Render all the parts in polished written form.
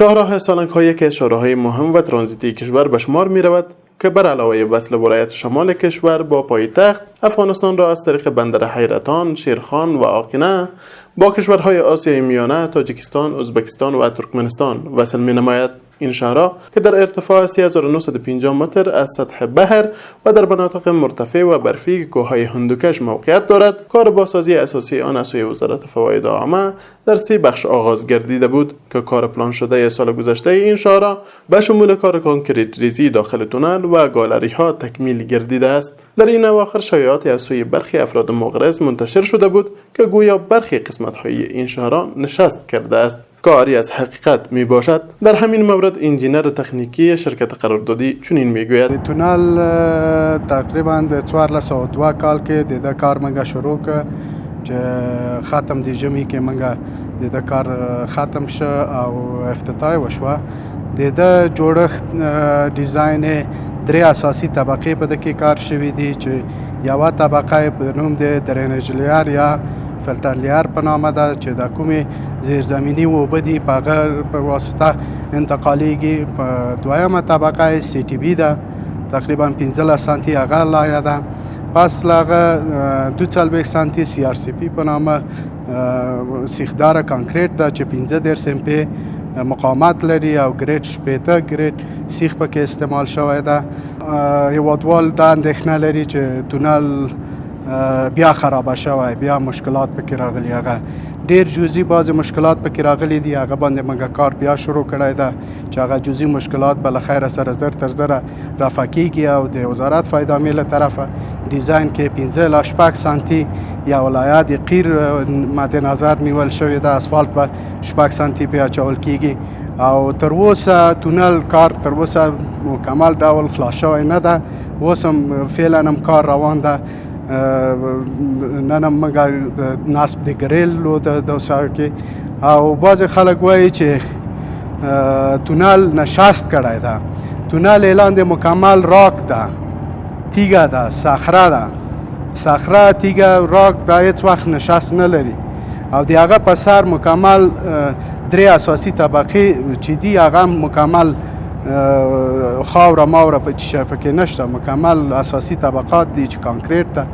شاهراه سالنگ‌ها یکی از شاهراه‌های مهم و ترانزیتی کشور به شمار می‌رود که بر علاوه وصل ولایت شمال کشور با پایتخت افغانستان را از طریق بندر حیرتان، شیرخان و آقینه با کشورهای آسیای میانه، تاجیکستان، ازبکستان و ترکمنستان وصل می‌نماید. این شهرها که در ارتفاع 3950 متر از سطح بحر و در مناطق مرتفع و برفی کوههای هندوکش موقعیت دارد، کار بازسازی اساسی آن از سوی وزارت فواید عامه در 3 بخش آغاز گردیده بود که کار پلان شده سال گذشته این شهرها به شمول کار کانکریت ریزی داخل تونل و گالری ها تکمیل گردیده است. در این اواخر شایعاتی از سوی برخی افراد مغرض منتشر شده بود که گویا برخی قسمت های این شهرها نشست کرده است، کاری از حقیقت می باشد. در همین مورد انجینر تکنیکی شرکت قراردادی چنین می گوید: تونل تقریبا 402 کال که دیده کار منگا شروع که ختم دی جمعی که منگا دیده کار ختم شد او افتتاح وشوه. دیده جوړښت ډیزاین 3 اساسی طبقه په دکې کار شوی دی چې یوه طبقه په نوم د درینج لیر یا فلټر لیر په نامه ده چې د کومې زیرزمیني اوبه دي په هغه په واسطه انتقالیږي. په دویمه طبقه سی ټي بي ده، تقریبا 15 سانتي هغه لایه ده. پس له هغه 42 سانتي سی آر سی پی په نامه سیخداره کانکریټ ده چې 15 سمپې مقاومت لري او ګریډ 80 ګریډ سیخ پکې استعمال شوی ده. هیوادوال دا اندېښنه لري چې تونل بیا خرابه شوی، بیا مشکلات پکې راغلي. هغه ډیر جزئی بعض مشکلات پکې راغلي دي، هغه باندې موږ کار بیا شروع کړی ده چې هغه جزئی مشکلات بل خیر سره زر تر زر رفع کیږي او د وزارت فایده عامه له طرفه ډیزاین کې 15 لا شپږ سانتي یا ولایت قیر مد نظر نیول شوی ده، اسفالت به 6 سانتي په اچول کیږي او تر اوسه تونل کار تر اوسه مکمل ډول خلاص شوی نه ده. اوس هم فعلا هم کار روان ده. نن هم موږ نصب د ګریلو د دوسا کې او بعضې خلک وایي چې تونل نشست کړی ده. تونل اعلان د مکمل راک ده، تیږه ده، صخره ده، صخره تیږه راک دا هیڅ وخت نشست نه لري او د هغه په سر مکمل 3 اساسي طبقې چې دي هغه مکمل خاوره ماوره پکې نشته، مکمل اساسي طبقات دي چې کانکریټ ده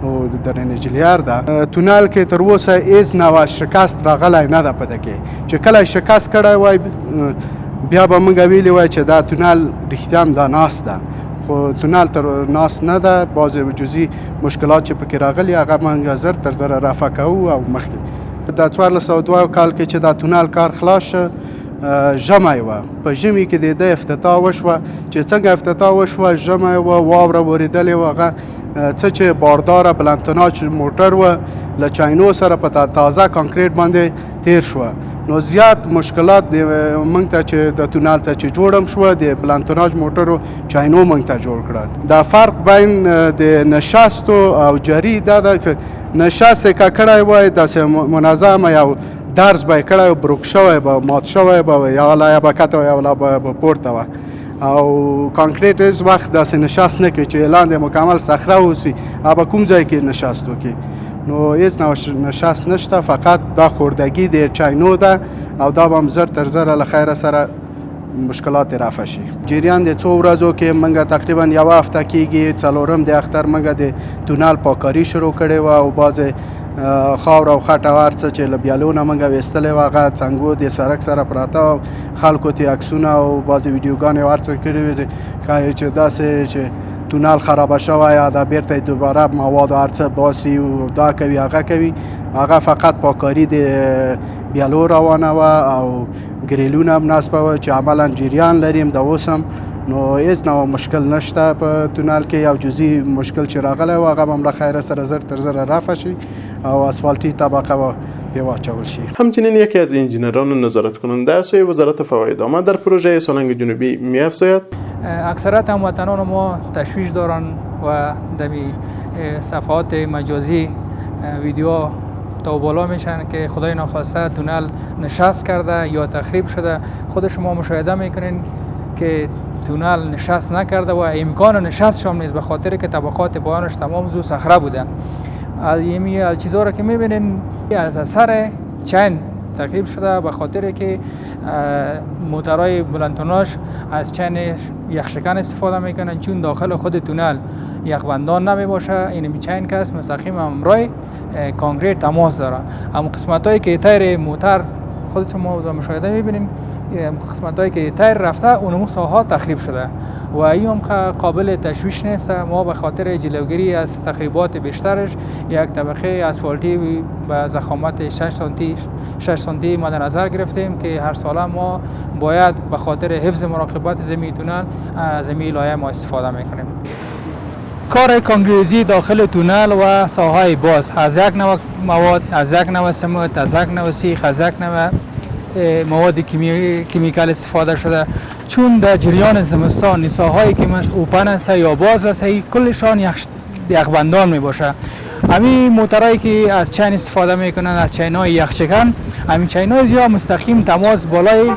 او درینج لیر ده. تونل کې تر اوسه هیڅ نوع شکست راغلی نه ده په ده کې، چې کله شکست کړی وای بیا به موږ ویلي وای چې دا تونل رښتیا هم دا ناست ده، خو تونل تر ناست نه ده. بعضې جزئی مشکلات چې پکې راغلي هغه موږ زر تر زره رفع کوو او مخکې د 1402 کال کې چې دا تونل کار خلاص شه ژمی وه. په ژمي کې د ده افتتاح وشوه چې څنګه افتتاح وشوه ژمی وه، واوره ورېدلې وه. هغه څه چې بارداره بلندتناج موټر وه له چاینو سره په تازه کانکریټ باندې تیر شوه، نو زیات مشکلات موږ ته چې د تونل ته چې جوړم شوه د بلندتناج موټرو چاینو موږ ته جوړ کړه. دا فرق بین د نشستو او جری دا ده که نشست یې که کړی وای داسې منظمه یو درز به یې کړی بروک شوی به مات شوی به یوه لایه به کته یوه لایه به پورته وه او کانکریټ هیڅ وخت داسې نشست نه کوي چې لاندې مکمل صخره اوسي هغه به کوم ځای کې نشست وکړي. نو هیڅ نشست نشته، فقط دا خوردگی د چاینو ده او دا به هم زر تر زره له خیره سره مشکلات رفع شي. جریان د 2 ورځو کې موږ تقریبا یوه هفته کېږي، څلورم د اختر موږ د تونل پاککاري شروع کړې وه او بعضې خاوره او خټه هر څه چې له بیالو نه موږ ویستلی وه هغه څنګو د سړک سره پراته او خلکو ته عکسونه او بعضې ویډیوګانې هر څه کړي وې چې داسې چې تونل خرابه شوی یا دا بیرته دوباره مواد هر څه باسي او دا کوي هغه کوي. هغه فقط پاککاري د بیالو روانه وه او ګریلونه هم نصبه وه چې عملا جریان لریم د اوس هم، نو هیڅ نوع مشکل نشته په تونل کې. یو جزئی مشکل چې راغلی و هغه به هم له خیره سره زر تر زره رفع شي او اسفالتي طبقه به پرې واچول شي. همچنین یکی از انجینران نظارت کننده از سوی وزارت فواید عامه در پروژه سالنگ جنوبی می‌افزاید: اکثرت هموطنان ما تشویش دارن و دمی صفحات مجازی ویدیو تا بالا میشن که خدای ناخواسته تونل نشست کرده یا تخریب شده. خود شما مشاهده میکنین که تونل نشست نکرده و امکان نشست شام نیست، به خاطر که طبقات پایانش تمام زو صخره بوده. چیزها را که میبینین از اثر چین تخریب شده، به خاطر که موترهای بلندتوناژ از چین یخشکن استفاده میکنن، چون داخل خود تونل یخبندان نمی باشه. این چین که است مستقیم همراه کانکریت تماس داره. اما قسمت هایی که تایر موتر خودت ما در مشاهده میبینیم، قسمت هایی که تایر رفته اونمو ساحه تخریب شده و این هم قابل تشویش نیست. ما به خاطر جلوگیری از تخریبات بیشترش یک طبقه اسفالتی به ضخامت 6 سانتی مد نظر گرفتیم که هر ساله ما باید به خاطر حفظ مراقبت زمین تونل از زمین لایه ما استفاده میکنیم. کار کانکریزی داخل تونل و ساحه باز از یک نوع مواد، از یک نوع سمنت، از یک نوع سیخ، از یک نوع مواد کیمیکال استفاده شده، چون در جریان زمستان ساحه‌ای که اوپن است یا باز است کلشان یخبندان می باشه. همین موترایی که از چین استفاده میکنن، از چین‌های یخشکن، همین چین‌های زیاد مستقیم تماس بالای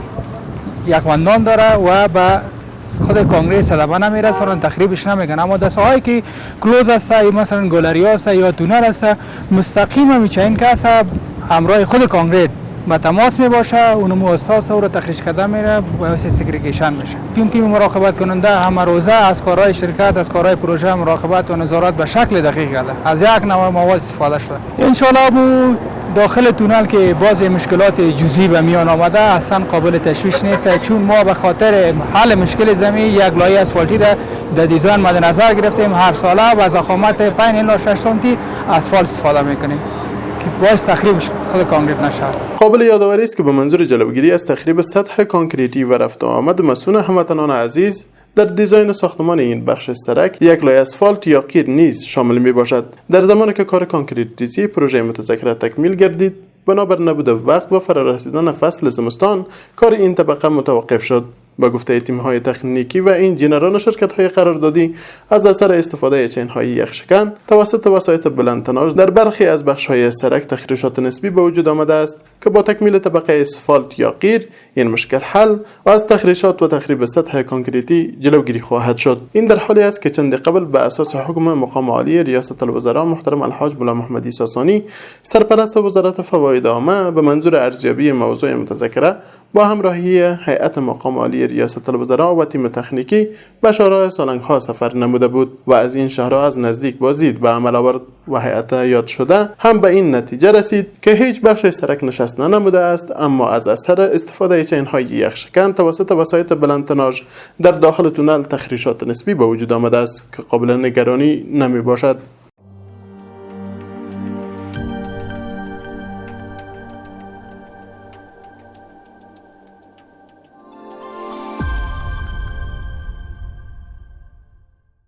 یخبندان داره و به خود کانکریت صدمه نمیرسونن، تخریبش نمیکنن. اما در ساحه‌ای که کلوز است، مثلا گالری است یا تونل است، مستقیم همین چین که است همراه خود کانکریت با تماس می باشه، اونمو اساس او رو تخریب کرده میره، باعث سگریگیشن میشه. تیم مراقبت کننده همه روزه از کارهای شرکت، از کارهای پروژه مراقبت و نظارت به شکل دقیق کرده، از یک نوع مواد استفاده شده. ان شاء الله داخل تونل که باز مشکلات جزئی به میان آمده اصلا قابل تشویش نیست، چون ما به خاطر حل مشکل زمین یک لایه اسفالتی در دیزاین مد نظر گرفتیم. هر ساله با ضخامت 5 الی 6 سانتی اسفالت استفاده میکنیم که باعث تخریب خود کانکریت نشه. قابل یادآوری است که به منظور جلوگیری از تخریب سطح کانکریتی و رفت و آمد مسئول هموطنان عزیز در دیزاین ساختمان این بخش سرک یک لایه اسفالت یا قیر نیز شامل می باشد. در زمانی که کار کانکریت ریزی پروژه متذکره تکمیل گردید، بنابر نبود وقت و فرارسیدن فصل زمستان کار این طبقه متوقف شد. با گفته تیم‌های تکنیکی و انجینران شرکت‌های قراردادی، از اثر استفاده چین‌های یخشکن توسط وسایط بلندتناژ در برخی از بخش‌های سرک تخریشات نسبی به وجود آمده است که با تکمیل طبقه اسفالت یا قیر این مشکل حل و از تخریشات و تخریب سطح کانکریتی جلوگیری خواهد شد. این در حالی است که چند قبل به اساس حکم مقام عالی ریاست الوزراء محترم الحاج مولا محمدی ساسانی، سرپرست وزارت فواید عامه، به منظور ارزیابی موضوع متذکره با همراهی هیئت مقام عالی ریاست الوزراء و تیم تکنیکی به شهرهای سالنگ‌ها سفر نموده بود و از این شهرها از نزدیک بازدید به عمل آورد و هیئت یاد شده هم به این نتیجه رسید که هیچ بخش سرک نشست نموده است، اما از اثر استفاده چین‌های یخشکن توسط وسایط بلندتناژ در داخل تونل تخریشات نسبی به وجود آمده است که قابل نگرانی نمی باشد.